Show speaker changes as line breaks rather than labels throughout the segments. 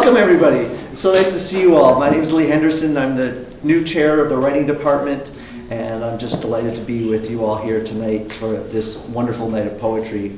Welcome, everybody. It's so nice to see you all. My name is Lee Henderson. I'm the new chair of the writing department, and I'm just delighted to be with you all here tonight for this wonderful night of poetry.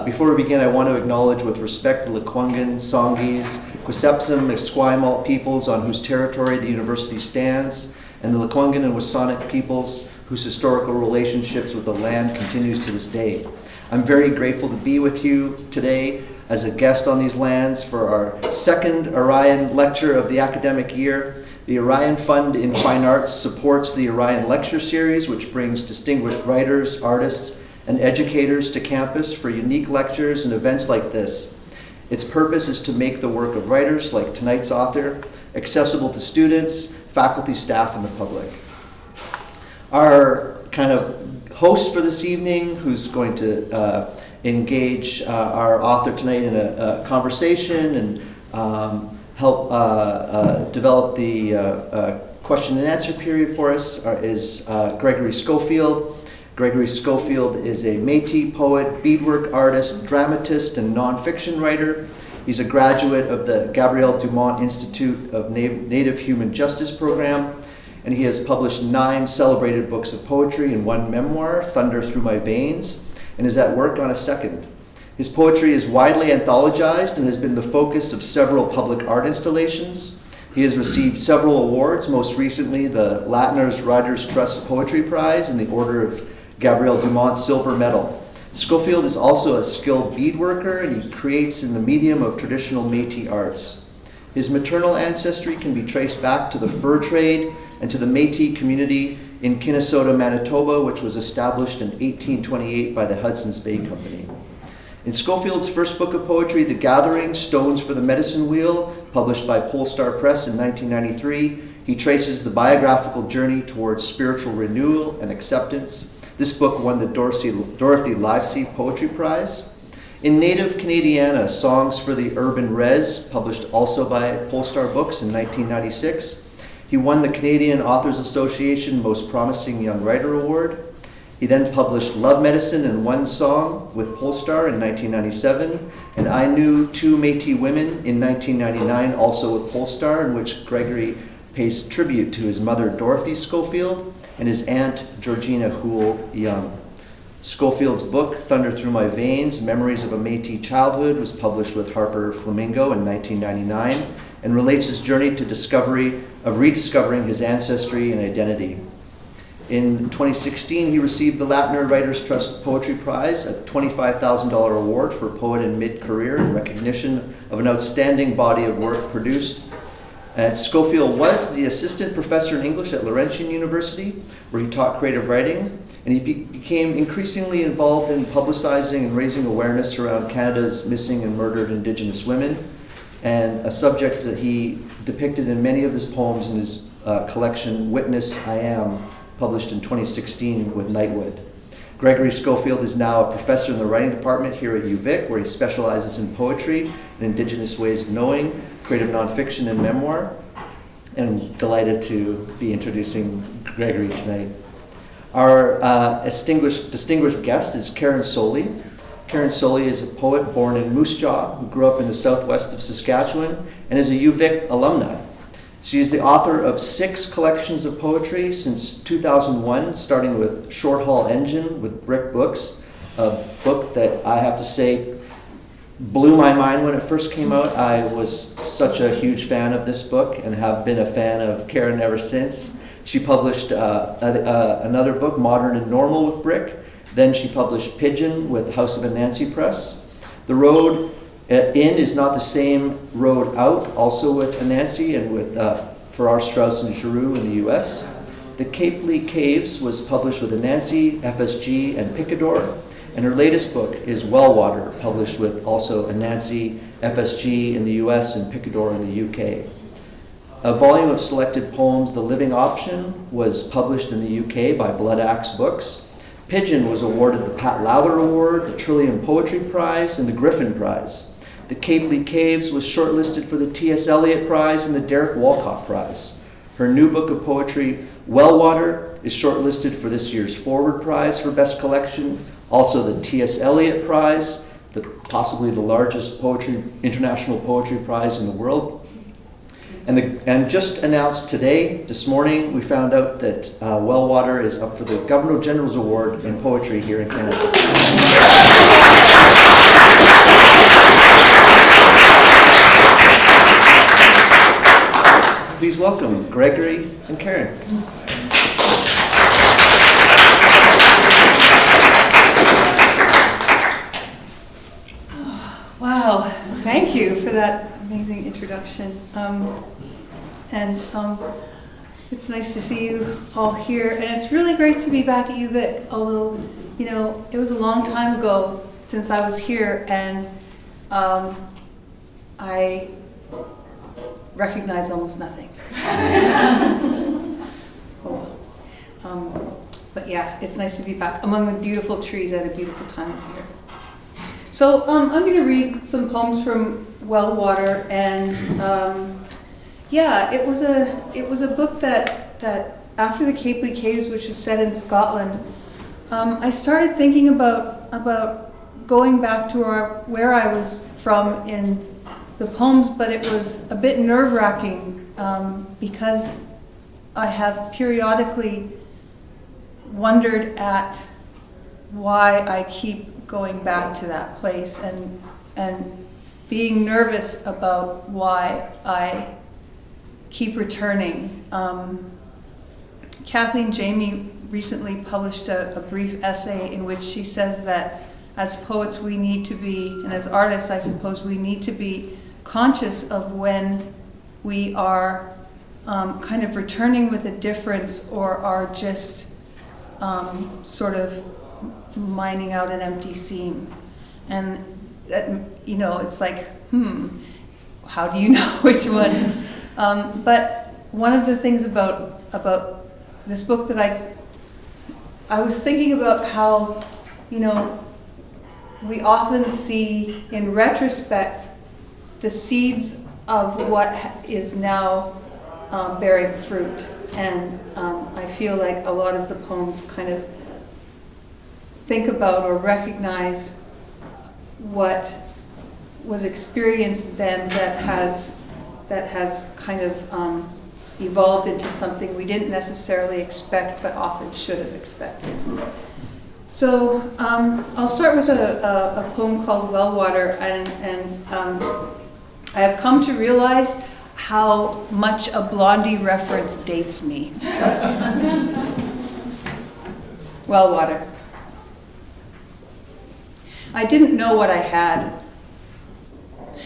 Before we begin, I want to acknowledge with respect the Lekwungen, Songhees, Quisepsum, Esquimalt peoples on whose territory the university stands, and the Lekwungen and Wasonic peoples whose historical relationships with the land continues to this day. I'm very grateful to be with you today as a guest on these lands for our second Orion lecture of the academic year. The Orion Fund in Fine Arts supports the Orion Lecture Series, which brings distinguished writers, artists, and educators to campus for unique lectures and events like this. Its purpose is to make the work of writers, like tonight's author, accessible to students, faculty, staff, and the public. Our kind of host for this evening, who's going to engage our author tonight in a conversation and help develop the question and answer period for us, is Gregory Scofield. Gregory Scofield is a Métis poet, beadwork artist, dramatist, and nonfiction writer. He's a graduate of the Gabriel Dumont Institute of Native Human Justice program, and he has published 9 celebrated books of poetry and 1 memoir, Thunder Through My Veins, and is at work on a second. His poetry is widely anthologized and has been the focus of several public art installations. He has received several awards, most recently the Latner's Writers' Trust Poetry Prize and the Order of Gabriel Dumont Silver Medal. Scofield is also a skilled beadworker, and he creates in the medium of traditional Métis arts. His maternal ancestry can be traced back to the fur trade and to the Métis community in Kinnesota, Manitoba, which was established in 1828 by the Hudson's Bay Company. In Scofield's first book of poetry, The Gathering, Stones for the Medicine Wheel, published by Polestar Press in 1993, he traces the biographical journey towards spiritual renewal and acceptance. This book won the Dorothy Livesey Poetry Prize. In Native Canadiana, Songs for the Urban Res, published also by Polestar Books in 1996, he won the Canadian Authors Association Most Promising Young Writer Award. He then published Love Medicine and One Song with Polestar in 1997, and I Knew Two Métis Women in 1999, also with Polestar, in which Gregory pays tribute to his mother Dorothy Scofield and his aunt Georgina Houle Young. Scofield's book, Thunder Through My Veins, Memories of a Métis Childhood, was published with Harper Flamingo in 1999 and relates his journey to rediscovering his ancestry and identity. In 2016, he received the Latner Writers' Trust Poetry Prize, a $25,000 award for poet in mid-career in recognition of an outstanding body of work produced. Scofield was the assistant professor in English at Laurentian University, where he taught creative writing, and he became increasingly involved in publicizing and raising awareness around Canada's missing and murdered Indigenous women, and a subject that he depicted in many of his poems in his collection, Witness I Am, published in 2016 with Nightwood. Gregory Scofield is now a professor in the writing department here at UVic, where he specializes in poetry and Indigenous ways of knowing, creative nonfiction, and memoir. And I'm delighted to be introducing Gregory tonight. Our distinguished guest is Karen Solie. Karen Solie is a poet born in Moose Jaw who grew up in the southwest of Saskatchewan and is a UVic alumna. She is the author of 6 collections of poetry since 2001, starting with Short Haul Engine with Brick Books, a book that I have to say blew my mind when it first came out. I was such a huge fan of this book and have been a fan of Karen ever since. She published another book, Modern and Normal with Brick. Then she published Pigeon with House of Anansi Press. The road in is not the same road out, also with Anansi and with Farrar, Straus and Giroux in the US. The Caiplie Caves was published with Anansi, FSG, and Picador. And her latest book is Wellwater, published with also Anansi, FSG in the US, and Picador in the UK. A volume of selected poems, The Living Option, was published in the UK by Bloodaxe Books. Pigeon was awarded the Pat Lowther Award, the Trillium Poetry Prize, and the Griffin Prize. The Caiplie Caves was shortlisted for the T.S. Eliot Prize and the Derek Walcott Prize. Her new book of poetry, Wellwater, is shortlisted for this year's Forward Prize for Best Collection, also the T.S. Eliot Prize, possibly the largest international poetry prize in the world. And just announced today, this morning, we found out that Wellwater is up for the Governor General's Award in poetry here in Canada. Please welcome Gregory and Karen.
Wow, thank you for that amazing introduction. It's nice to see you all here, and it's really great to be back at UVic, although, you know, it was a long time ago since I was here, and I recognize almost nothing. But yeah, it's nice to be back among the beautiful trees at a beautiful time of year. So I'm going to read some poems from Wellwater, and yeah, it was a book that after the Caiplie Caves, which was set in Scotland, I started thinking about going back to where I was from in the poems, but it was a bit nerve-wracking because I have periodically wondered at why I keep going back to that place and being nervous about why I keep returning. Kathleen Jamie recently published a brief essay in which she says that as poets we need to be, and as artists I suppose we need to be conscious of when we are kind of returning with a difference or are just sort of mining out an empty seam. And you know, it's like, how do you know which one? But one of the things about this book that I was thinking about how, you know, we often see in retrospect the seeds of what is now bearing fruit. And I feel like a lot of the poems kind of think about or recognize what was experienced then that has kind of evolved into something we didn't necessarily expect but often should have expected. So I'll start with a poem called Wellwater, and I have come to realize how much a Blondie reference dates me. Wellwater. I didn't know what I had.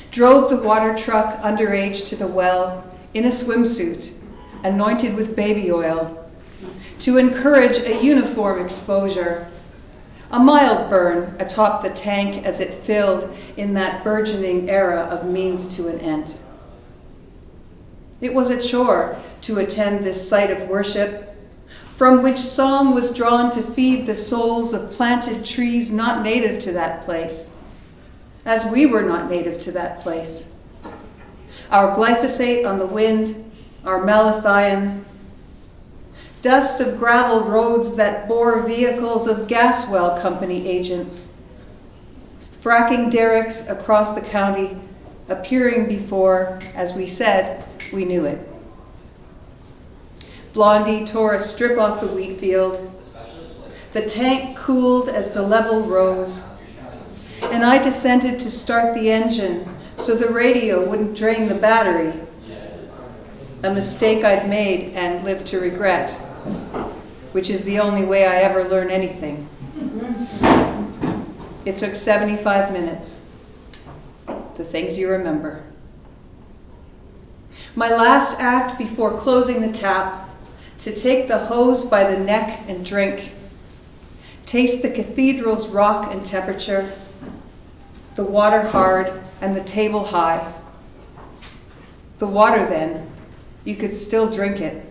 Drove the water truck underage to the well in a swimsuit, anointed with baby oil, to encourage a uniform exposure, a mild burn atop the tank as it filled in that burgeoning era of means to an end. It was a chore to attend this site of worship, from which song was drawn to feed the souls of planted trees not native to that place, as we were not native to that place. Our glyphosate on the wind, our malathion, dust of gravel roads that bore vehicles of gas well company agents, fracking derricks across the county, appearing before, as we said, we knew it. Blondie tore a strip off the wheat field. The tank cooled as the level rose, and I descended to start the engine so the radio wouldn't drain the battery. A mistake I'd made and lived to regret, which is the only way I ever learn anything. It took 75 minutes. The things you remember. My last act before closing the tap, to take the hose by the neck and drink, taste the cathedral's rock and temperature, the water hard and the table high. The water then, you could still drink it.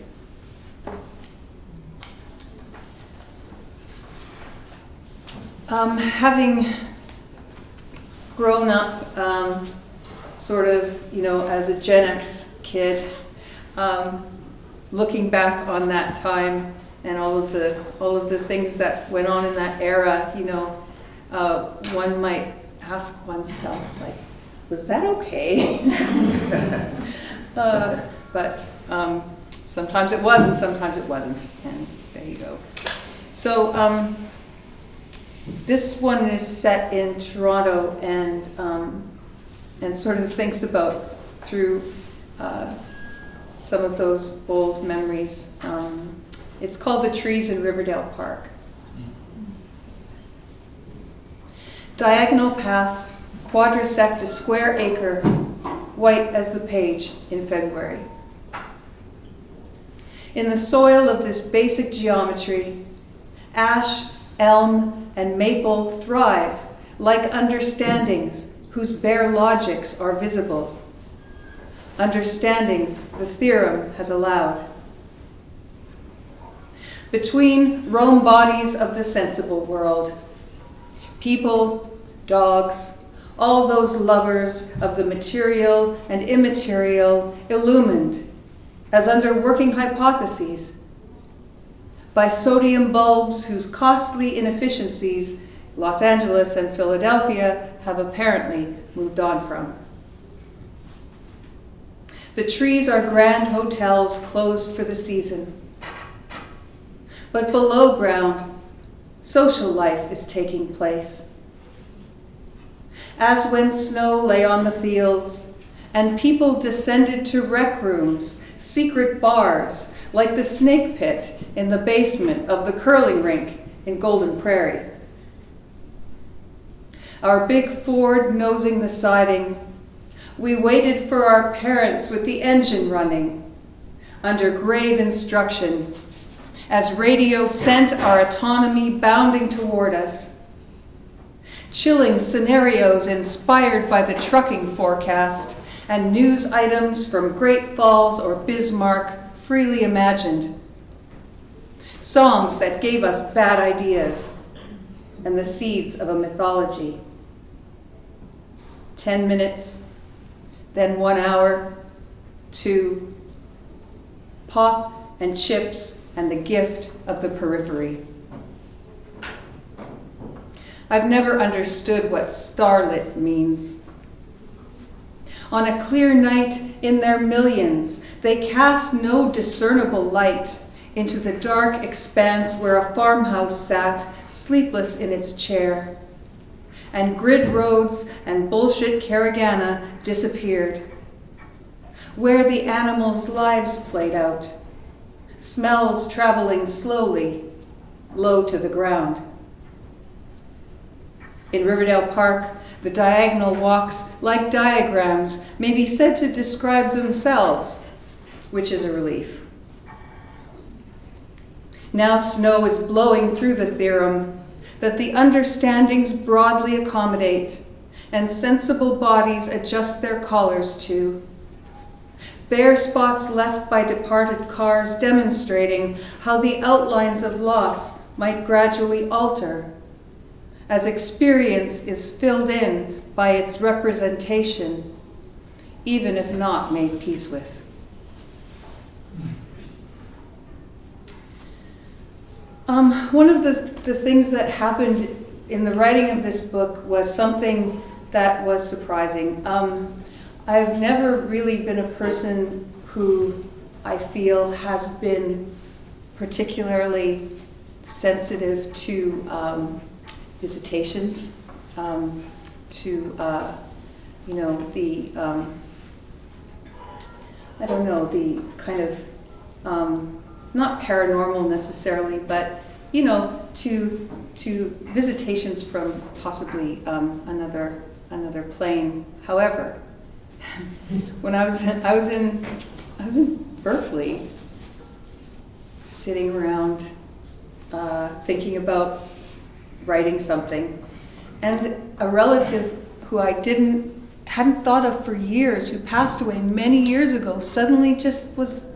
Having grown up sort of, you know, as a Gen X kid, looking back on that time and all of the things that went on in that era, you know, one might ask oneself, like, was that okay? But sometimes it was and sometimes it wasn't, and there you go. So this one is set in Toronto and sort of thinks about through some of those old memories. It's called The Trees in Riverdale Park. Diagonal paths quadrisect a square acre, white as the page in February. In the soil of this basic geometry, ash, elm, and maple thrive like understandings whose bare logics are visible. Understandings the theorem has allowed. Between roam bodies of the sensible world, people, dogs, all those lovers of the material and immaterial illumined as under working hypotheses by sodium bulbs whose costly inefficiencies Los Angeles and Philadelphia have apparently moved on from. The trees are grand hotels closed for the season. But below ground, social life is taking place. As when snow lay on the fields, and people descended to rec rooms, secret bars, like the snake pit in the basement of the curling rink in Golden Prairie. Our big Ford nosing the siding, we waited for our parents with the engine running, under grave instruction, as radio sent our autonomy bounding toward us. Chilling scenarios inspired by the trucking forecast and news items from Great Falls or Bismarck freely imagined. Songs that gave us bad ideas and the seeds of a mythology. 10 minutes, then 1 hour, 2, pop and chips and the gift of the periphery. I've never understood what starlit means. On a clear night in their millions, they cast no discernible light into the dark expanse where a farmhouse sat, sleepless in its chair, and grid roads and bullshit Carragana disappeared, where the animals' lives played out, smells traveling slowly, low to the ground. In Riverdale Park, the diagonal walks, like diagrams, may be said to describe themselves, which is a relief. Now snow is blowing through the theorem that the understandings broadly accommodate and sensible bodies adjust their collars to. Bare spots left by departed cars demonstrating how the outlines of loss might gradually alter as experience is filled in by its representation, even if not made peace with. One of the things that happened in the writing of this book was something that was surprising. I've never really been a person who I feel has been particularly sensitive to visitations, to the I don't know, the kind of not paranormal necessarily, but to visitations from possibly another plane. However, when I was in Berkeley, sitting around thinking about writing something, and a relative who I hadn't thought of for years, who passed away many years ago, suddenly just was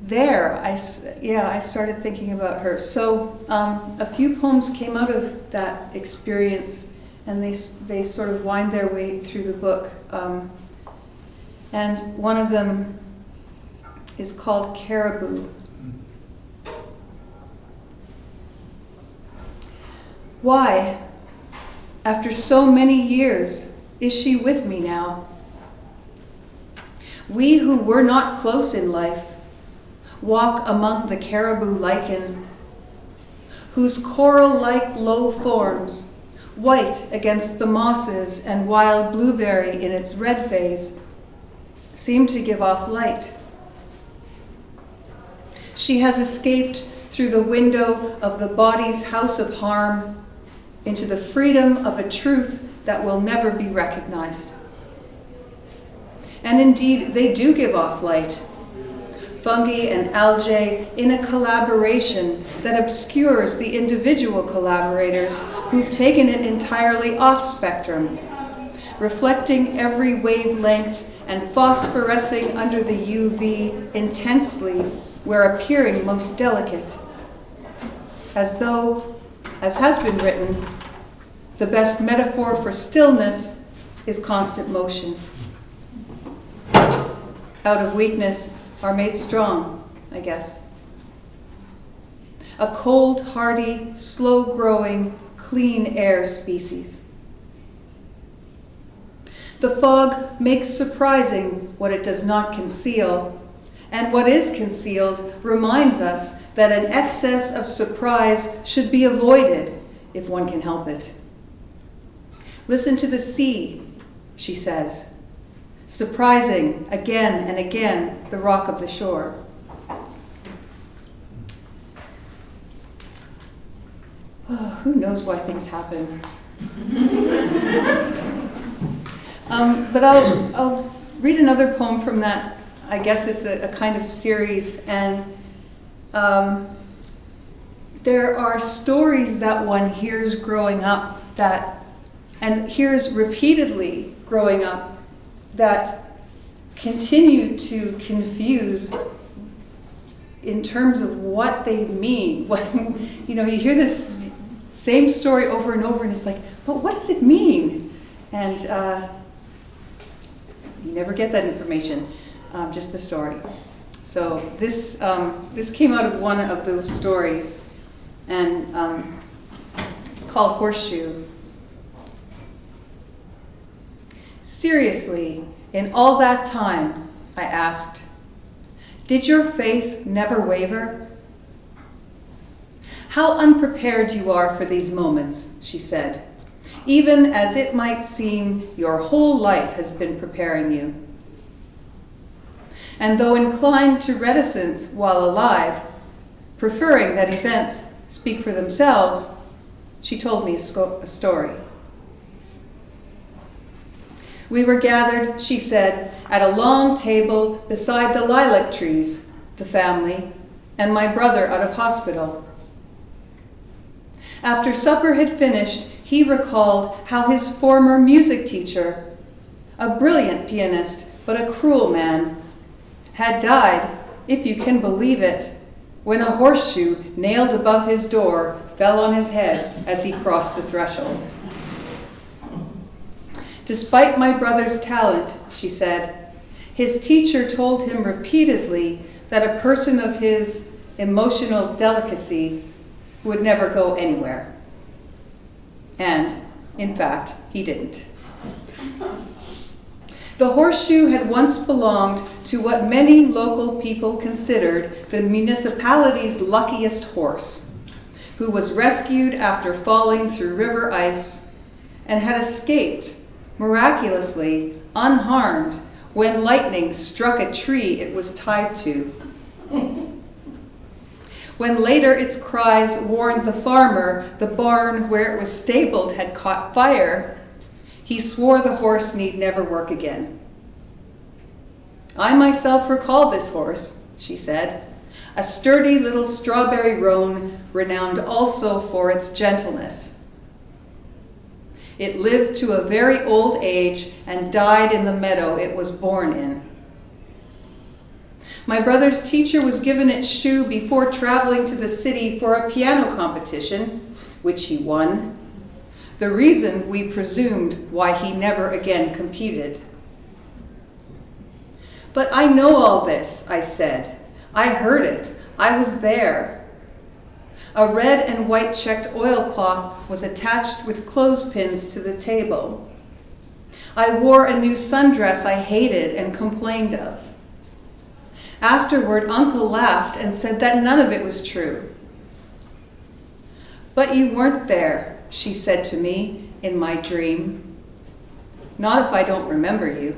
there. I started thinking about her. So a few poems came out of that experience, and they sort of wind their way through the book. And one of them is called Caribou. Why, After so many years, is she with me now? We who were not close in life walk among the caribou lichen, whose coral-like low forms, white against the mosses and wild blueberry in its red phase, seem to give off light. She has escaped through the window of the body's house of harm into the freedom of a truth that will never be recognized. And indeed, they do give off light. Fungi and algae in a collaboration that obscures the individual collaborators who've taken it entirely off spectrum, reflecting every wavelength and phosphorescing under the UV intensely where appearing most delicate. As though, as has been written, the best metaphor for stillness is constant motion. Out of weakness are made strong, I guess. A cold, hardy, slow-growing, clean air species. The fog makes surprising what it does not conceal, and what is concealed reminds us that an excess of surprise should be avoided if one can help it. Listen to the sea, she says, surprising again and again the rock of the shore. Oh, who knows why things happen? But I'll read another poem from that. I guess it's a kind of series, and there are stories that one hears growing up and hears repeatedly growing up that continue to confuse in terms of what they mean. When, you hear this same story over and over, and it's like, but what does it mean? And you never get that information, just the story. So this came out of one of those stories, and it's called Horseshoe. Seriously, in all that time, I asked, did your faith never waver? How unprepared you are for these moments, she said, even as it might seem your whole life has been preparing you. And though inclined to reticence while alive, preferring that events speak for themselves, she told me a story. We were gathered, she said, at a long table beside the lilac trees, the family, and my brother out of hospital. After supper had finished, he recalled how his former music teacher, a brilliant pianist but a cruel man, had died, if you can believe it, when a horseshoe nailed above his door fell on his head as he crossed the threshold. Despite my brother's talent, she said, his teacher told him repeatedly that a person of his emotional delicacy would never go anywhere. And, in fact, he didn't. The horseshoe had once belonged to what many local people considered the municipality's luckiest horse, who was rescued after falling through river ice and had escaped, miraculously, unharmed, when lightning struck a tree it was tied to. When later its cries warned the farmer the barn where it was stabled had caught fire, he swore the horse need never work again. I myself recall this horse, she said, a sturdy little strawberry roan renowned also for its gentleness. It lived to a very old age and died in the meadow it was born in. My brother's teacher was given its shoe before traveling to the city for a piano competition, which he won. The reason, we presumed, why he never again competed. But I know all this, I said. I heard it. I was there. A red and white checked oilcloth was attached with clothespins to the table. I wore a new sundress I hated and complained of. Afterward, Uncle laughed and said that none of it was true. "But you weren't there," she said to me in my dream. "Not if I don't remember you."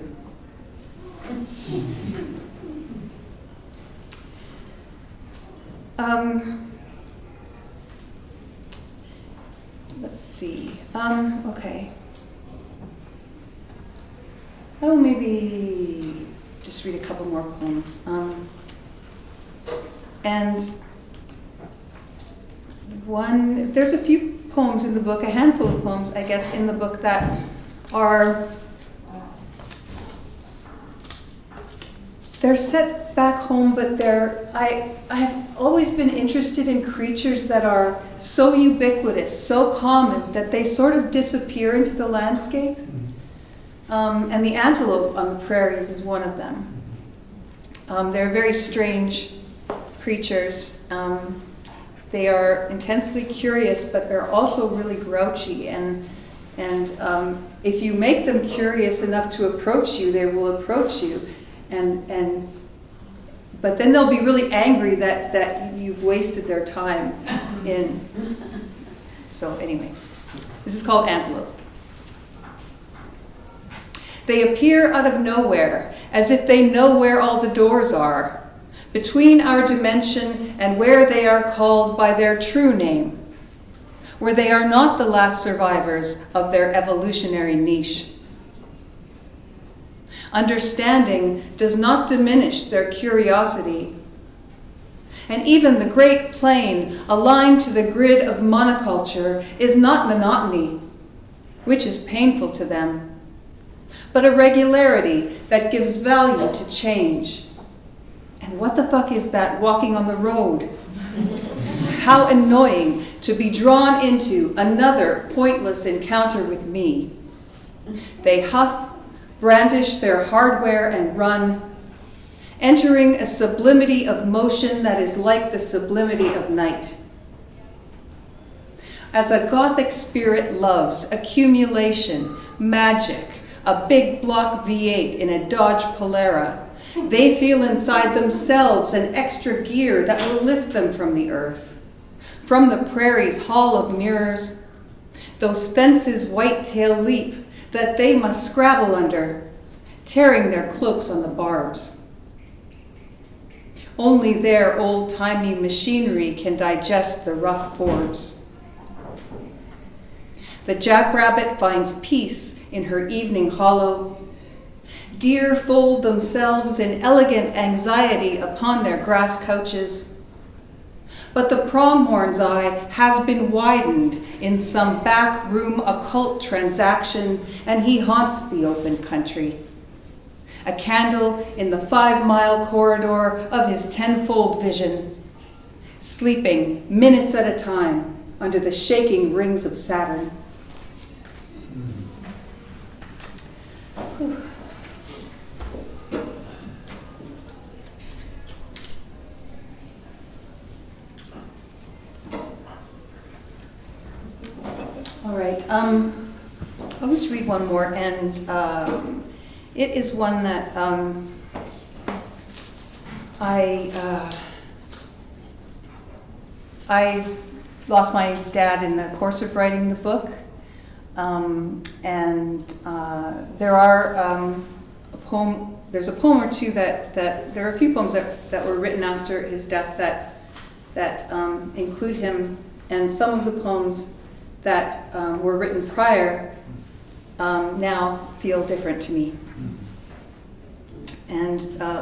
Let's see. Okay. Oh, maybe just read a couple more poems. There's a few poems in the book, a handful of poems, I guess, in the book that are, they're set back home, but I've always been interested in creatures that are so ubiquitous, so common, that they sort of disappear into the landscape. And the antelope on the prairies is one of them. They're very strange creatures. They are intensely curious, but they're also really grouchy. And if you make them curious enough to approach you, they will approach you. But then they'll be really angry that you've wasted their time in. So anyway, this is called Antelope. They appear out of nowhere, as if they know where all the doors are, between our dimension and where they are called by their true name, where they are not the last survivors of their evolutionary niche. Understanding does not diminish their curiosity. And even the great plain, aligned to the grid of monoculture, is not monotony, which is painful to them, but a regularity that gives value to change. And what the fuck is that walking on the road? How annoying to be drawn into another pointless encounter with me. They huff, brandish their hardware and run, entering a sublimity of motion that is like the sublimity of night. As a Gothic spirit loves accumulation, magic, a big block V8 in a Dodge Polara, they feel inside themselves an extra gear that will lift them from the earth, from the prairie's hall of mirrors, those fences' white-tail leap that they must scrabble under, tearing their cloaks on the barbs. Only their old-timey machinery can digest the rough Forbes. The jackrabbit finds peace in her evening hollow. Deer fold themselves in elegant anxiety upon their grass couches. But the pronghorn's eye has been widened in some backroom occult transaction, and he haunts the open country. A candle in the 5-mile corridor of his tenfold vision, sleeping minutes at a time under the shaking rings of Saturn. Whew. All right, I'll just read one more, and it is one that I lost my dad in the course of writing the book, and there's a poem or two that there are a few poems that were written after his death that include him, and some of the poems that were written prior now feel different to me. And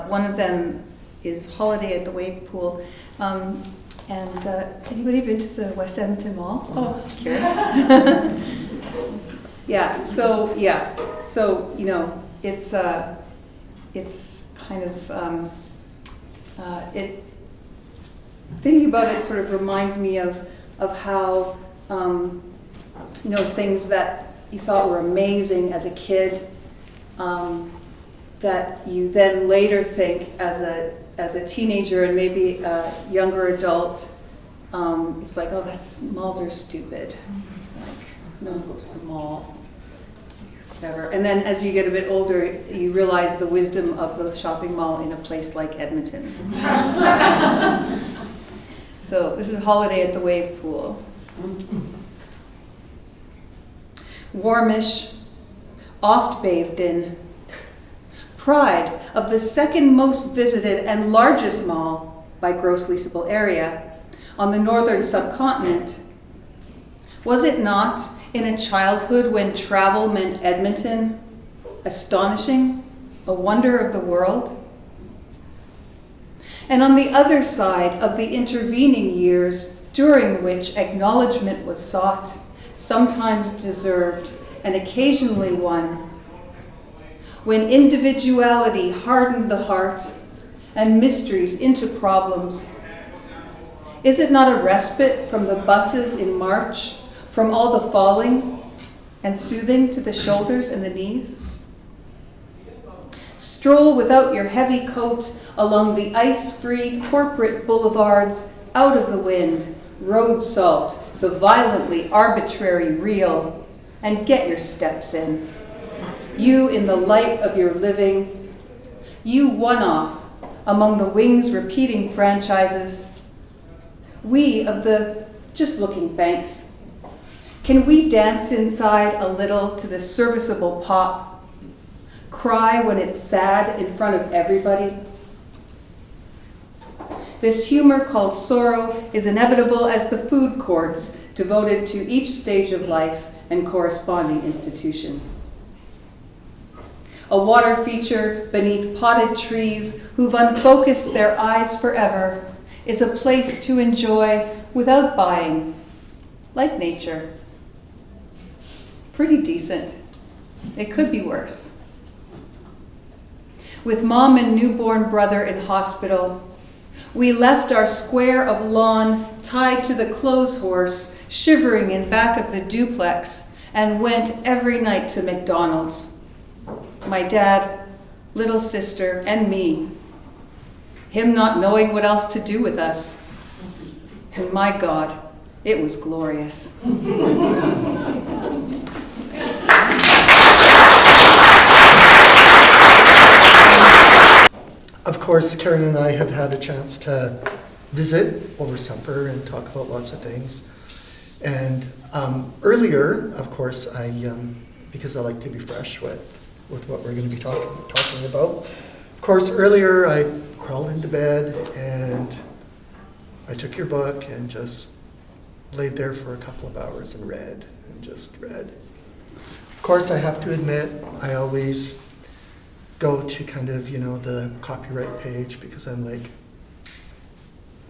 one of them is Holiday at the Wave Pool. Anybody been to the West Edmonton Mall? Oh, Karen. So you know, it's kind of it. Thinking about it sort of reminds me of how you know, things that you thought were amazing as a kid, that you then later think as a teenager and maybe a younger adult it's like, oh, malls are stupid. Like, no one goes to the mall. Whatever. And then as you get a bit older, you realize the wisdom of the shopping mall in a place like Edmonton. So this is Holiday at the Wave Pool. Warmish, oft bathed in. Pride of the second most visited and largest mall by gross leasable area on the northern subcontinent. Was it not in a childhood when travel meant Edmonton, astonishing, a wonder of the world? And on the other side of the intervening years, during which acknowledgement was sought, sometimes deserved, and occasionally won, when individuality hardened the heart and mysteries into problems, is it not a respite from the buses in March, from all the falling and soothing to the shoulders and the knees? Stroll without your heavy coat along the ice-free corporate boulevards, out of the wind, road salt, the violently arbitrary real, and get your steps in. You in the light of your living, you one-off among the wings repeating franchises. We of the just looking thanks. Can we dance inside a little to the serviceable pop? Cry when it's sad in front of everybody? This humor called sorrow is inevitable as the food courts devoted to each stage of life and corresponding institution. A water feature beneath potted trees who've unfocused their eyes forever is a place to enjoy without buying, like nature. Pretty decent. It could be worse. With mom and newborn brother in hospital, we left our square of lawn tied to the clothes horse, shivering in back of the duplex, and went every night to McDonald's. My dad, little sister, and me. Him not knowing what else to do with us. And my God, it was glorious.
Of course, Karen and I have had a chance to visit over supper and talk about lots of things. And earlier, of course, because I like to be fresh with what we're going to be talking about. Of course, earlier I crawled into bed and I took your book and just laid there for a couple of hours and read and just read. Of course, I have to admit, I always go to kind of, the copyright page because I'm like,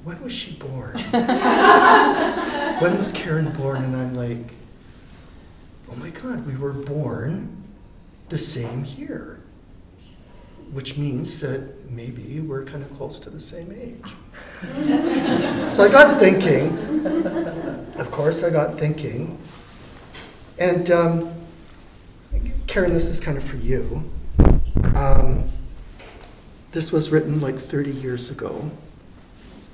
when was she born? When was Karen born? And I'm like, oh my God, we were born the same year, which means that maybe we're kind of close to the same age. So I got thinking, and Karen, this is kind of for you. This was written like 30 years ago.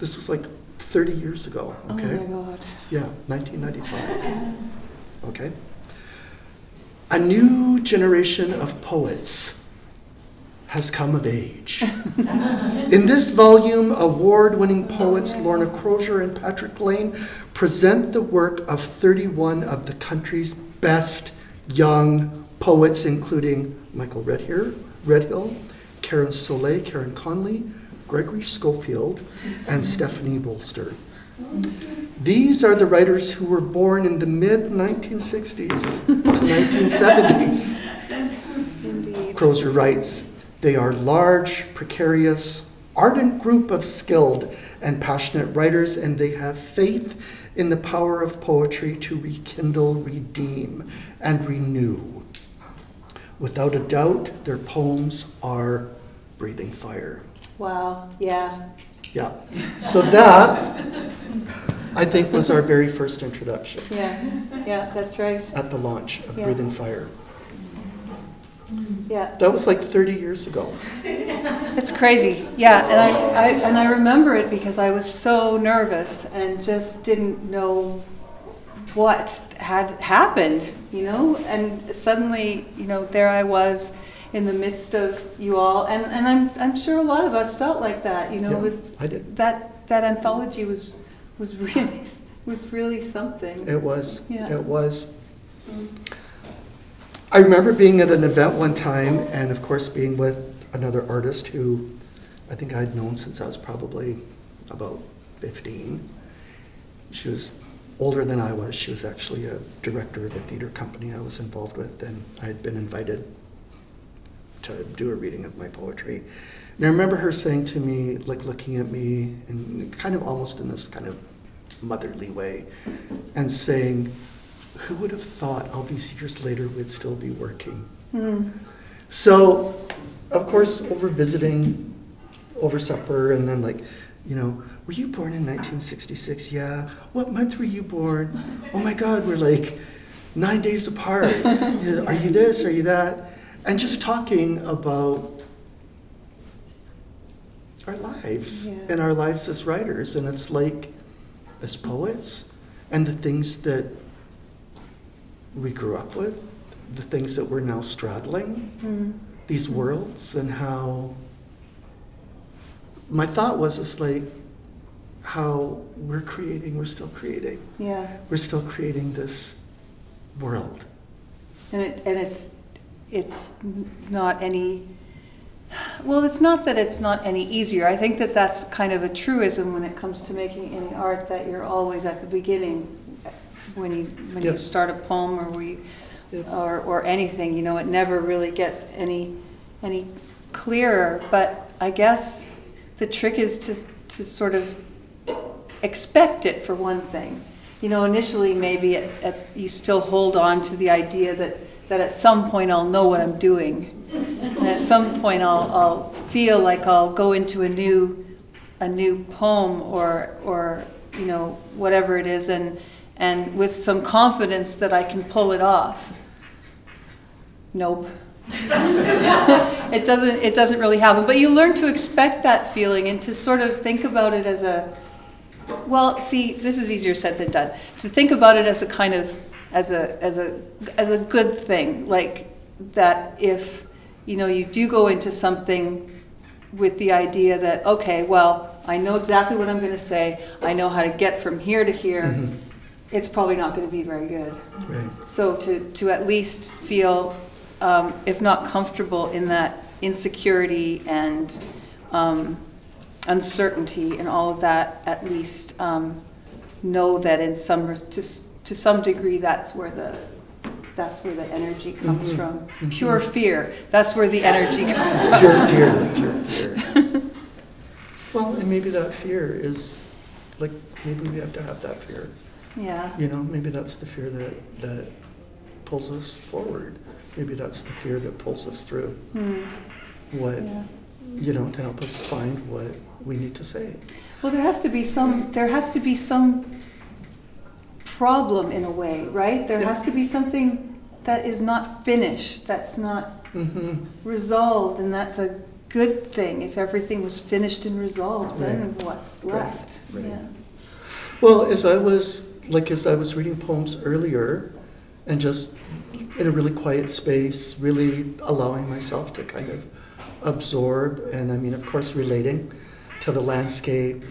This was like 30 years ago, okay?
Oh my God.
Yeah, 1995. Okay. A new generation of poets has come of age. In this volume, award-winning poets Lorna Crozier and Patrick Lane present the work of 31 of the country's best young poets, including Michael Redhill, Karen Solie, Karen Conley, Gregory Scofield, and Stephanie Bolster. These are the writers who were born in the mid-1960s to 1970s.
Indeed.
Crozier writes, they are large, precarious, ardent group of skilled and passionate writers, and they have faith in the power of poetry to rekindle, redeem, and renew. Without a doubt, their poems are breathing fire.
Wow, yeah.
Yeah. So that, I think, was our very first introduction
Yeah, that's right.
at the launch of
Yeah.
Breathing Fire.
Yeah.
That was like 30 years ago.
It's crazy. Yeah, and I remember it because I was so nervous and just didn't know what had happened, and suddenly, there I was in the midst of you all, and I'm sure a lot of us felt like that,
I did.
that anthology was really something.
It was.
Yeah.
It was. I remember being at an event one time, and of course being with another artist who I think I'd known since I was probably about 15. She was older than I was. She was actually a director of a theater company I was involved with, and I had been invited to do a reading of my poetry. And I remember her saying to me, like looking at me, and kind of almost in this kind of motherly way, and saying, who would have thought all these years later we'd still be working?
Mm.
So, of course, over visiting, over supper, and then were you born in 1966? Yeah. What month were you born? Oh my God, we're like 9 days apart. Are you this? Are you that? And just talking about our lives and our lives as writers. And it's like, as poets, and the things that we grew up with, the things that we're now straddling, these worlds, and how my thought was, it's like how we're still creating.
Yeah.
We're still creating this world.
And it's not any, well, it's not that it's not any easier. I think that that's kind of a truism when it comes to making any art, that you're always at the beginning when you start a poem or anything, it never really gets any clearer. But I guess the trick is to sort of expect it, for one thing. Initially maybe you still hold on to the idea that at some point I'll know what I'm doing. And at some point I'll feel like I'll go into a new poem or whatever it is, and with some confidence that I can pull it off. Nope. It doesn't really happen. But you learn to expect that feeling and to sort of think about it as this is easier said than done. To think about it as a kind of as a good thing, like that if you do go into something with the idea that, okay, well, I know exactly what I'm going to say, I know how to get from here to here, it's probably not going to be very good.
Right.
So to at least feel, if not comfortable in that insecurity and uncertainty and all of that, at least know that to some degree that's where the energy comes from. Pure fear. That's where the energy comes from.
Pure fear. Well, and maybe that fear is like, maybe we have to have that fear.
Yeah.
Maybe that's the fear that pulls us forward. Maybe that's the fear that pulls us through. What, to help us find what we need to say.
Well, there has to be some problem in a way, right? There has to be something that is not finished, that's not resolved, and that's a good thing. If everything was finished and resolved, then what's left?
Right.
Yeah.
Well, as I was reading poems earlier, and just in a really quiet space, really allowing myself to kind of absorb, and I mean, of course, relating to the landscape.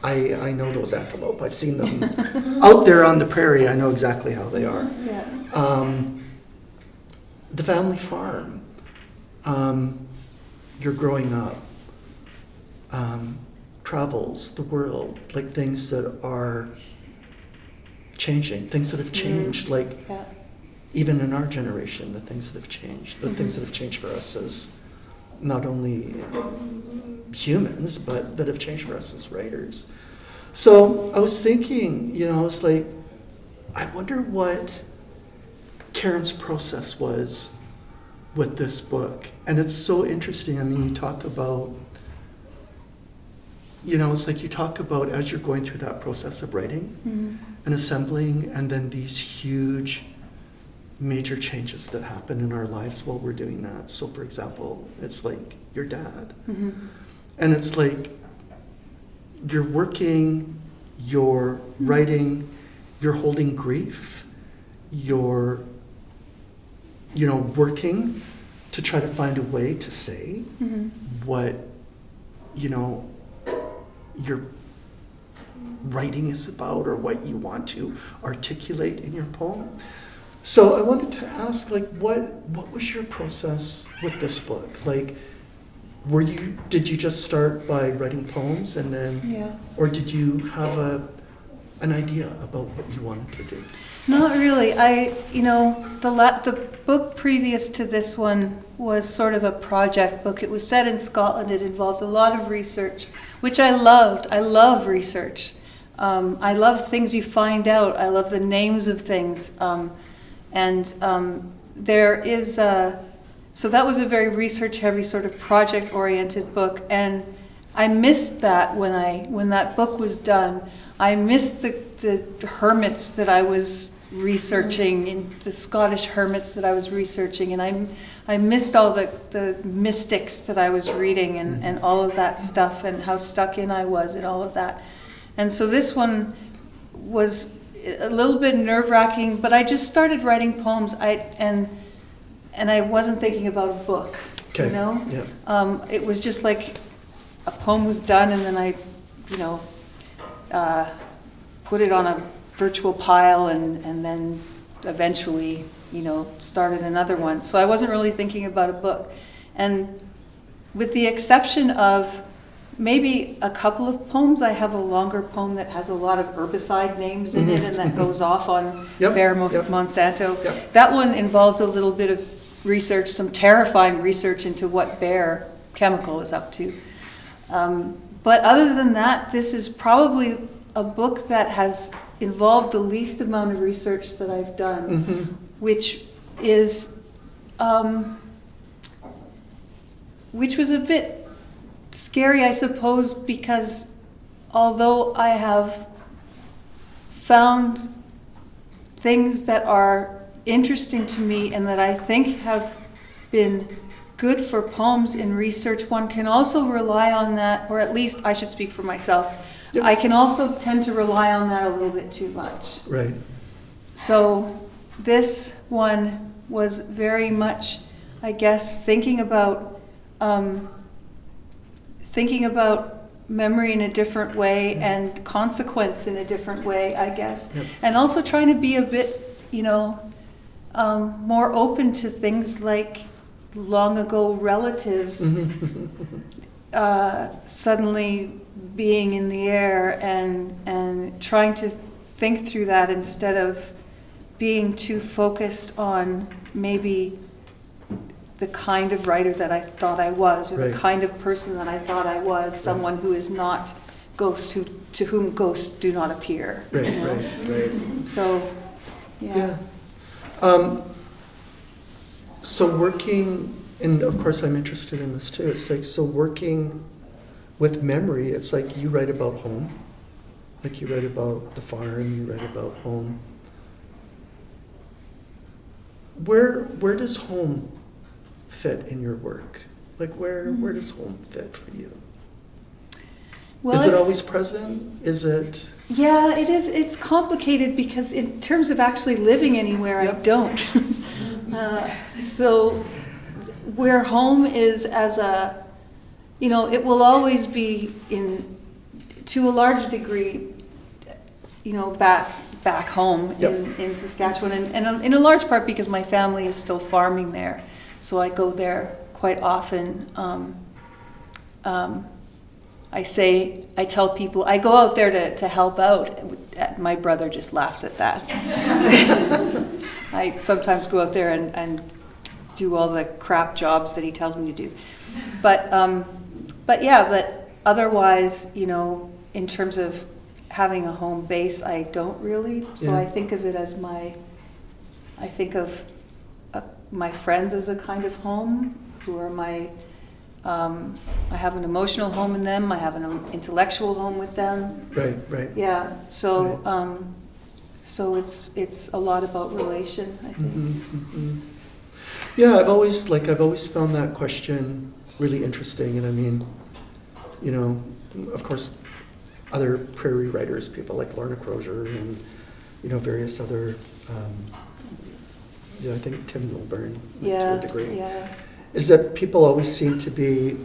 I know those antelope. I've seen them out there on the prairie. I know exactly how they are.
Yeah.
The family farm. You're growing up. Travels, the world, like things that are changing, things that have changed, even in our generation, the things that have changed, the things that have changed for us as not only humans, but that have changed for us as writers. So I was thinking, it's like, I wonder what Karen's process was with this book. And it's so interesting. I mean, you talk about, it's like you talk about as you're going through that process of writing and assembling, and then these huge major changes that happen in our lives while we're doing that. So for example, it's like your dad.
Mm-hmm.
And it's like you're working, you're writing, you're holding grief, you're, working to try to find a way to say what, your writing is about or what you want to articulate in your poem. So I wanted to ask, what was your process with this book? Did you just start by writing poems and then, or did you have an idea about what you wanted to do?
Not really. The book previous to this one was sort of a project book. It was set in Scotland. It involved a lot of research, which I loved. I love research. I love things you find out. I love the names of things. There is so that was a very research-heavy sort of project-oriented book, and I missed that when that book was done. I missed the hermits that I was researching, and the Scottish hermits that I was researching, and I missed all the mystics that I was reading and all of that stuff, and how stuck in I was and all of that. And so this one was a little bit nerve-wracking, but I just started writing poems. And I wasn't thinking about a book,
Okay. Yeah.
It was just like a poem was done, and then I, put it on a virtual pile, and then eventually, started another one. So I wasn't really thinking about a book. And with the exception of maybe a couple of poems, I have a longer poem that has a lot of herbicide names in it, and that goes off on Bayer Monsanto.
Yep.
That one involved a little bit of research, some terrifying research into what Bayer chemical is up to. But other than that, this is probably a book that has involved the least amount of research that I've done, which is, which was a bit scary, I suppose, because although I have found things that are interesting to me and that I think have been good for poems in research, one can also rely on that, or at least I should speak for myself.
Yep.
I can also tend to rely on that a little bit too much.
Right.
So this one was very much, I guess, thinking about memory in a different way and consequence in a different way, I guess.
Yep.
And also trying to be a bit, more open to things like long ago relatives suddenly being in the air, and trying to think through that instead of being too focused on maybe the kind of writer that I thought I was, or
Right.
the kind of person that I thought I was, someone who is not to whom ghosts do not appear.
Right,
you know?
right.
So, yeah.
So working, and of course I'm interested in this too, it's like, so working with memory, it's like you write about home, like you write about the farm, you write about home. Where does home fit in your work? Like where does home fit for you?
Well,
Is it
it's-
always present? Is it?
Yeah, it is. It's complicated because in terms of actually living anywhere, I don't. So where home is as a, it will always be to a large degree, back home in Saskatchewan, and in a large part because my family is still farming there. So I go there quite often. I tell people, I go out there to help out. My brother just laughs at that. I sometimes go out there and do all the crap jobs that he tells me to do. But otherwise, in terms of having a home base, I don't really. So
Yeah.
I think of it as I think of my friends as a kind of home, who are my, I have an emotional home in them, I have an intellectual home with them.
Right.
Yeah, so, So it's a lot about relation, I think.
Yeah, I've always found that question really interesting, and I mean, you know, of course, other prairie writers, people like Lorna Crozier and, you know, various other, I think Tim Milburn, to a degree, is that people always seem to be,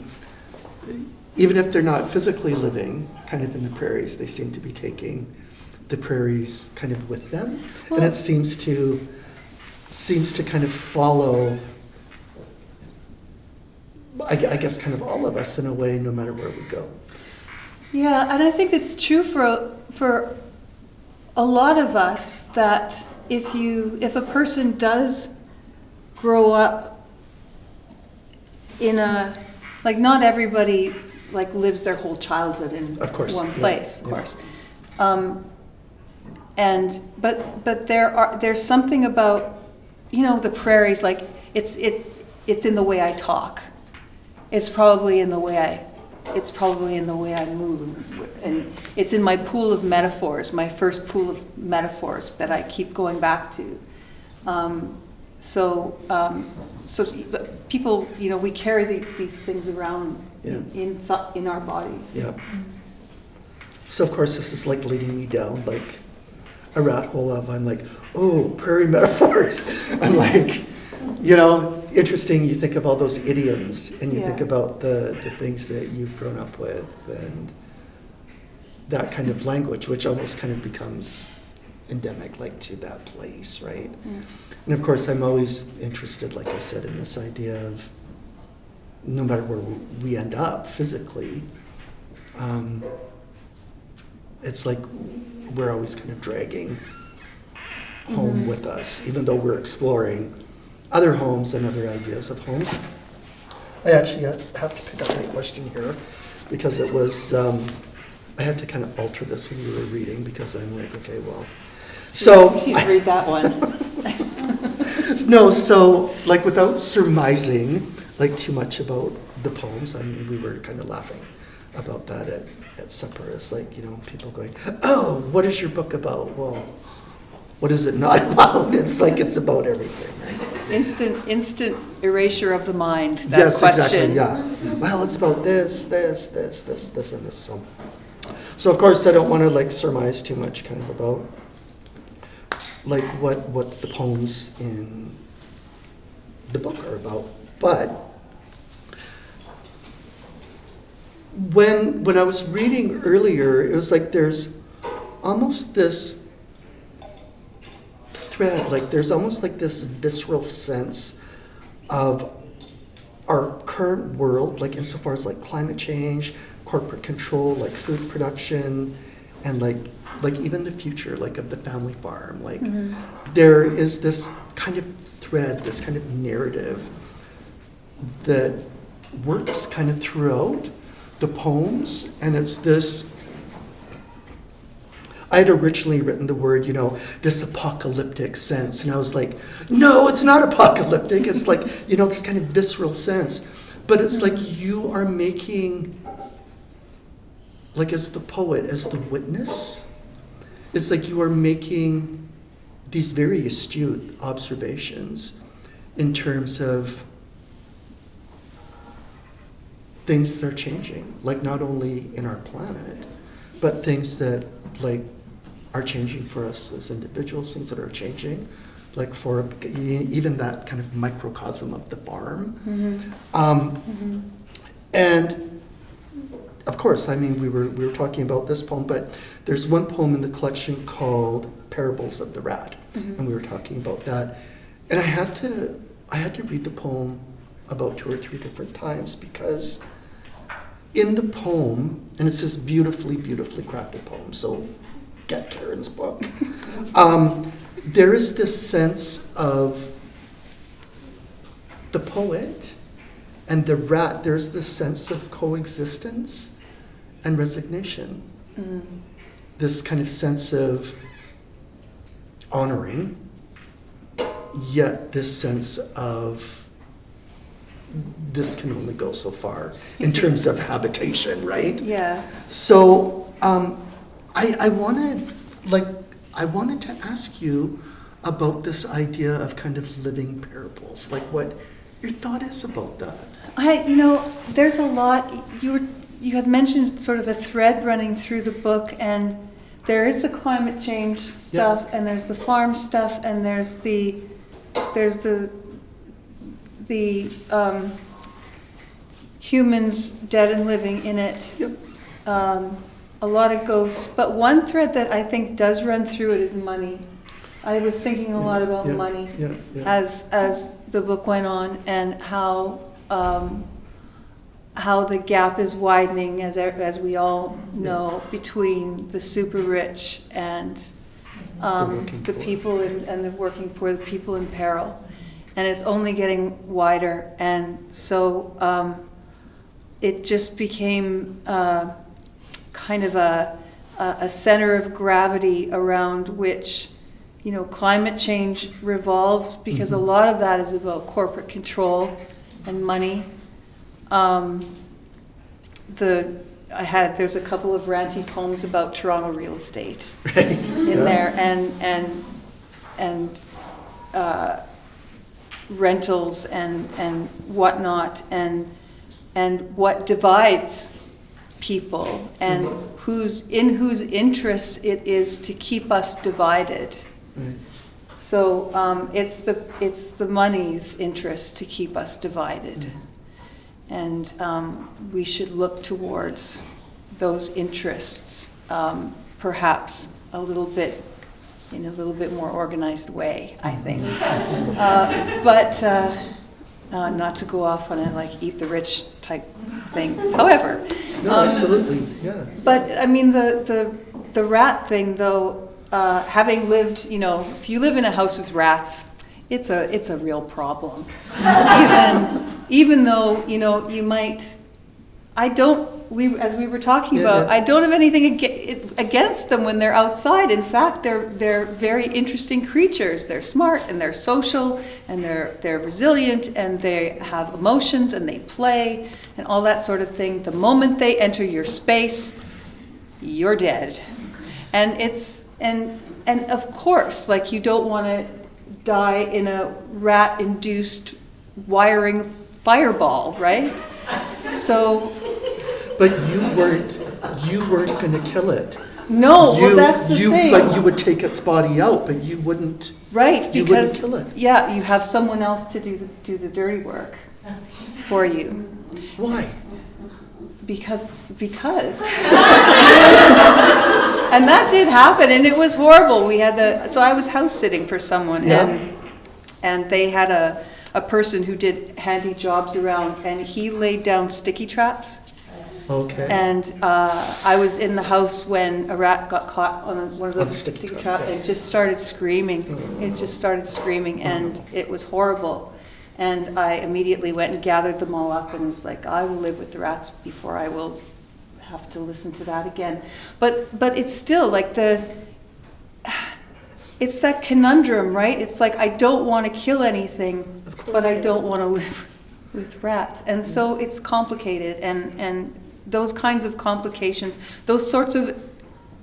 even if they're not physically living kind of in the prairies, they seem to be taking the prairies kind of with them. Well, and it seems to kind of follow, I guess, kind of all of us in a way, no matter where we go.
Yeah, and I think it's true for a lot of us that if a person does grow up in a, like, not everybody like lives their whole childhood in one place, of course. But there's something about, you know, the prairies, like it's in the way I talk. It's probably in the way I move, and it's in my pool of metaphors, my first pool of metaphors that I keep going back to. So people, you know, we carry these things around in our bodies.
Yeah. So of course this is like leading me down like a rat hole of, I'm like, oh, prairie metaphors. I'm like, you know, interesting. You think of all those idioms, and you think about the things that you've grown up with, and that kind of language, which almost kind of becomes endemic, like, to that place, right? Yeah. And of course, I'm always interested, like I said, in this idea of no matter where we end up physically, it's like we're always kind of dragging home with us, even though we're exploring other homes and other ideas of homes. I actually have to pick up my question here because it was, I had to kind of alter this when we were reading because I'm like, okay, well. So
you should read that one.
No, so like without surmising like too much about the poems, I mean, we were kind of laughing about that at supper. It's like, you know, people going, oh, what is your book about? Well, what is it not about? It's like it's about everything, right?
Instant erasure of the mind, that
yes,
question.
Exactly, yeah. Well, it's about this, and this. So of course, I don't want to like surmise too much kind of about like what the poems in the book are about. But when I was reading earlier, it was like there's almost this thread, like there's almost like this visceral sense of our current world, like insofar as like climate change, corporate control, like food production, and like even the future, like of the family farm, like there is this kind of thread, this kind of narrative that works kind of throughout the poems, and it's this, I had originally written the word, you know, this apocalyptic sense, and I was like, no, it's not apocalyptic, it's like, you know, this kind of visceral sense, but it's like you are making, like as the poet, as the witness, it's like you are making these very astute observations in terms of things that are changing, like not only in our planet, but things that like are changing for us as individuals, things that are changing, like for even that kind of microcosm of the farm. And of course, I mean, we were talking about this poem, but there's one poem in the collection called Parables of the Rat, and we were talking about that. And I had to read the poem about 2 or 3 different times because in the poem, and it's this beautifully, beautifully crafted poem, so get Karen's book. There is this sense of the poet and the rat, there's this sense of coexistence and resignation. This kind of sense of honoring, yet this sense of this can only go so far in terms of habitation, right?
Yeah.
So I wanted, like, I wanted to ask you about this idea of kind of living parables, like what your thought is about that.
There's a lot. You had mentioned sort of a thread running through the book, and there is the climate change stuff, and there's the farm stuff, and there's the humans dead and living in it.
Yep.
A lot of ghosts, but one thread that I think does run through it is money. I was thinking a lot about money as the book went on, and how the gap is widening, as we all know, between the super rich and the people and the working poor, the people in peril, and it's only getting wider. And so it just became kind of a center of gravity around which climate change revolves, because a lot of that is about corporate control and money. There's a couple of ranty poems about Toronto real estate there, and rentals and whatnot, and what divides people, and whose interests it is to keep us divided.
Right.
So it's the money's interest to keep us divided, and we should look towards those interests, perhaps in a little bit more organized way, I think. But not to go off on a eat the rich type thing. However,
no, absolutely, yeah.
But I mean the rat thing, though. Having lived, if you live in a house with rats, it's a real problem. Even though, you might, as we were talking about, I don't have anything against them when they're outside. In fact, they're very interesting creatures. They're smart, and they're social, and they're resilient, and they have emotions, and they play, and all that sort of thing. The moment they enter your space, you're dead. And and of course, you don't want to die in a rat-induced wiring fireball, right? So.
But you weren't going to kill it.
No, well, that's the thing.
But you would take its body out, but you wouldn't.
Right, because
you wouldn't kill it.
Yeah, you have someone else to do the dirty work for you.
Why?
Because. And that did happen, and it was horrible. So I was house sitting for someone, and they had a person who did handy jobs around, and he laid down sticky traps.
Okay.
And I was in the house when a rat got caught on one of those sticky traps and just started screaming. It just started screaming, and it was horrible. And I immediately went and gathered them all up and was like, I will live with the rats before I will have to listen to that again. But it's still it's that conundrum, right? It's I don't want to kill anything, but I don't want to live with rats. And so it's complicated, and those kinds of complications, those sorts of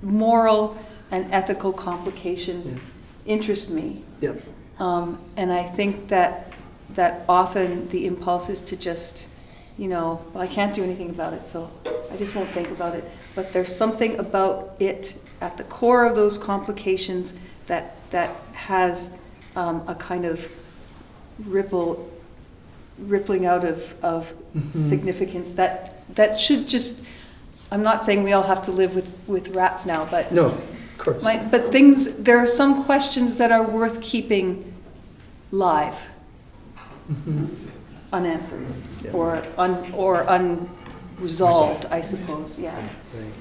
moral and ethical complications interest me.
Yep.
And I think that often the impulse is to just, well, I can't do anything about it, so I just won't think about it. But there's something about it at the core of those complications that has a kind of rippling out of significance that should just. I'm not saying we all have to live with rats now, but
no, of course.
But there are some questions that are worth keeping live, unanswered, or unresolved, I suppose. Yeah.
Right.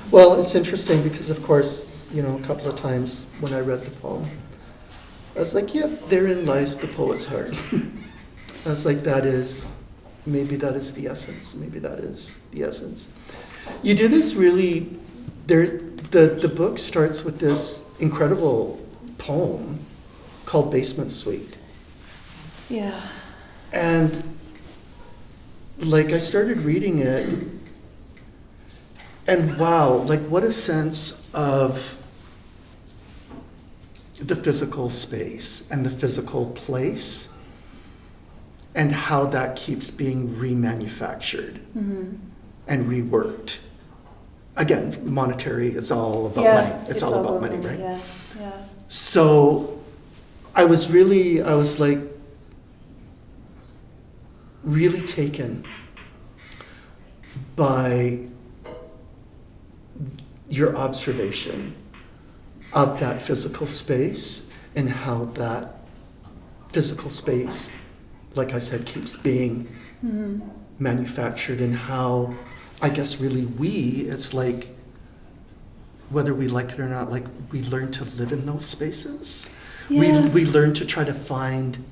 Well, it's interesting because, of course, a couple of times when I read the poem, I was like, yep, therein lies the poet's heart. I was like, maybe that is the essence. Maybe that is the essence. You do this really, the book starts with this incredible poem called Basement Suite.
Yeah.
And I started reading it, and wow, what a sense of the physical space and the physical place and how that keeps being remanufactured and reworked. Again, monetary, it's all about money. It's all about money, right?
Yeah, yeah.
So I was really taken by your observation of that physical space and how that physical space, like I said, keeps being manufactured, and how, I guess really it's like, whether we like it or not, like we learn to live in those spaces.
Yeah.
We learn to try to find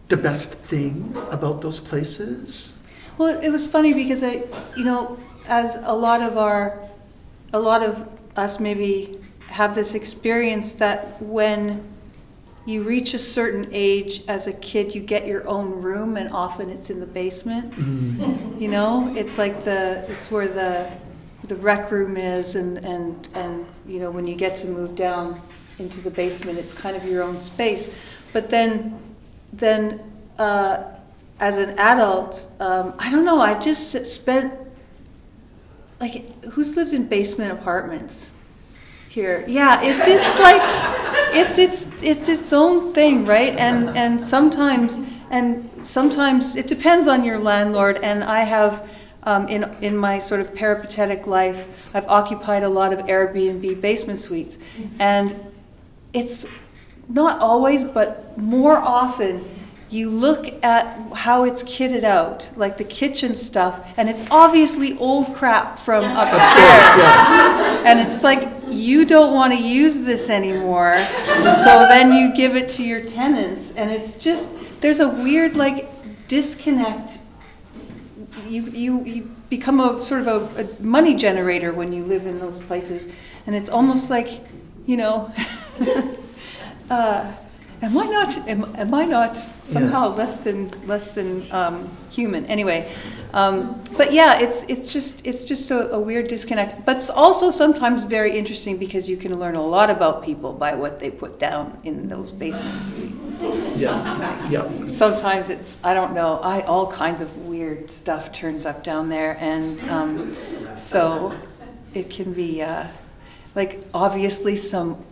the best thing about those places.
Well, it was funny because as a lot of us maybe have this experience that when you reach a certain age as a kid, you get your own room, and often it's in the basement. It's like it's where the rec room is, and when you get to move down into the basement, it's kind of your own space. But then as an adult, I don't know, I just spent, like, who's lived in basement apartments here? Yeah, it's its own thing, right? And sometimes it depends on your landlord. And I have in my sort of peripatetic life, I've occupied a lot of Airbnb basement suites, and it's not always, but more often, you look at how it's kitted out, like the kitchen stuff, and it's obviously old crap from upstairs. And it's like, you don't want to use this anymore, so then you give it to your tenants, and it's just, there's a weird like disconnect. You become a sort of a money generator when you live in those places, and it's almost like, Am I not somehow less than human? Anyway, but yeah, it's just a weird disconnect. But it's also sometimes very interesting because you can learn a lot about people by what they put down in those basement suites.
Yeah.
Sometimes it's, I don't know, all kinds of weird stuff turns up down there, and so it can be like obviously some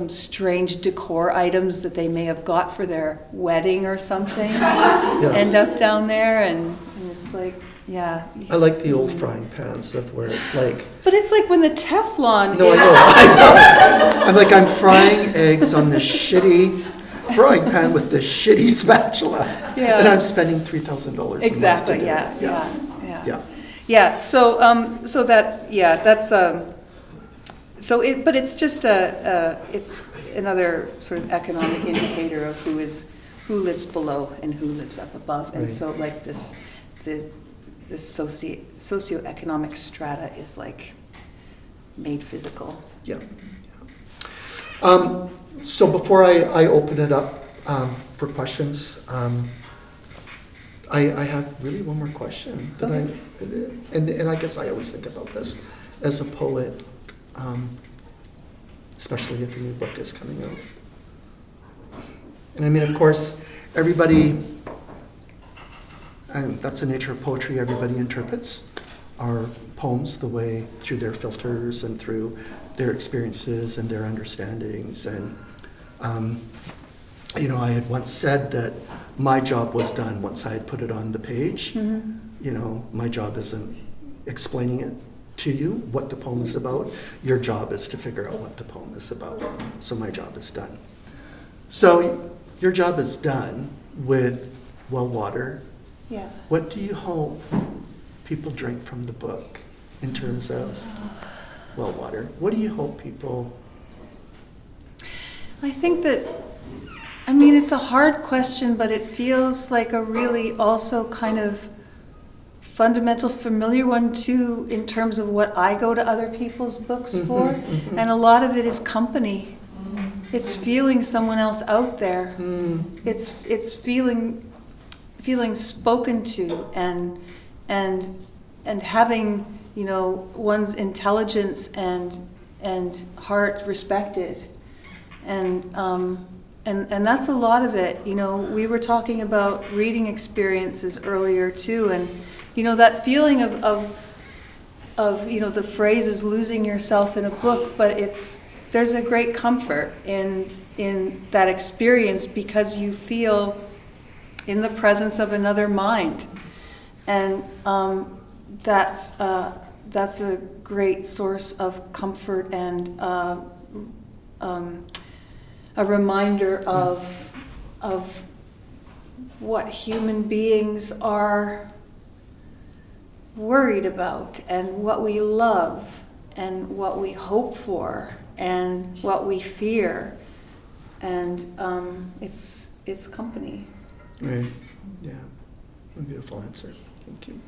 strange decor items that they may have got for their wedding or something end up down there, and it's like, yeah.
I like the old frying pans of where it's like...
But it's like when the Teflon
No,
is...
I know. I'm like, I'm frying eggs on this shitty frying pan with this shitty spatula.
Yeah.
And I'm spending $3,000
Exactly,
a month
yeah.
Yeah.
So that's... but it's just it's another sort of economic indicator of who lives below and who lives up above, and so like this socioeconomic strata is like made physical.
Yeah. So before I open it up for questions, I have really one more question that and I guess I always think about this as a poet. Especially if a new book is coming out. And I mean, of course, everybody, and that's the nature of poetry, everybody interprets our poems the way, through their filters and through their experiences and their understandings. And, I had once said that my job was done once I had put it on the page. Mm-hmm. My job isn't explaining it to you, what the poem is about. Your job is to figure out what the poem is about. So my job is done. So your job is done with Wellwater.
Yeah.
What do you hope people drink from the book in terms of Wellwater? What do you hope people...
I think that, it's a hard question, but it feels like a really also kind of fundamental, familiar one too, in terms of what I go to other people's books for. Mm-hmm. And a lot of it is company. It's feeling someone else out there. It's feeling spoken to and having, one's intelligence and heart respected. And that's a lot of it. You know, we were talking about reading experiences earlier too, and you know, that feeling of you know, the phrase is losing yourself in a book, but there's a great comfort in that experience because you feel in the presence of another mind, and that's a great source of comfort and a reminder of what human beings are worried about and what we love and what we hope for and what we fear, and it's company.
Right. Yeah. A beautiful answer. Thank you.